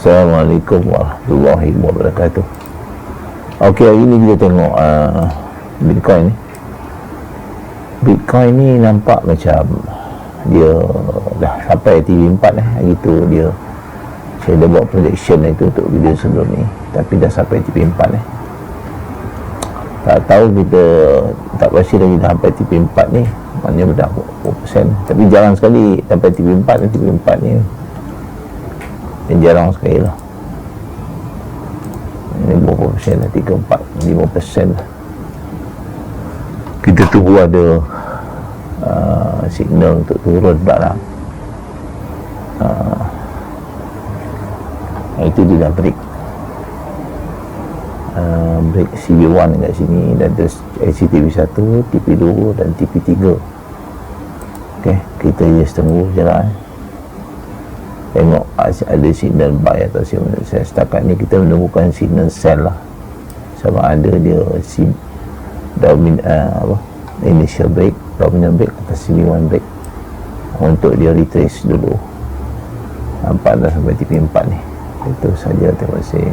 Assalamualaikum warahmatullahi wabarakatuh. Okey, hari ni kita tengok Bitcoin ni. Bitcoin ni nampak macam dia dah sampai TV4 hari tu dia, saya dah buat projection itu untuk video sebelum ni, tapi dah sampai TV4 tak tahu kita tak pasti lagi dah sampai TV4 ni, maknanya dah 4%, tapi jarang sekali sampai TV4 dan TV4 ni jarang sekali lah. Ini berapa persen lah, 3, 4, 5% lah. Kita tunggu ada signal untuk turun pula lah. Itu dia dah break break CB1 kat sini, dan terus ICTV1, TP2 dan TP3. ok, kita just tunggu je lah tengok ada signal buy atau signal sell. Setakat ni kita menemukan signal sell lah, sama ada dia initial break, dominant break atau CB1 break. Untuk dia retrace dulu, nampak dah sampai TP4 ni. Itu saja, terima kasih.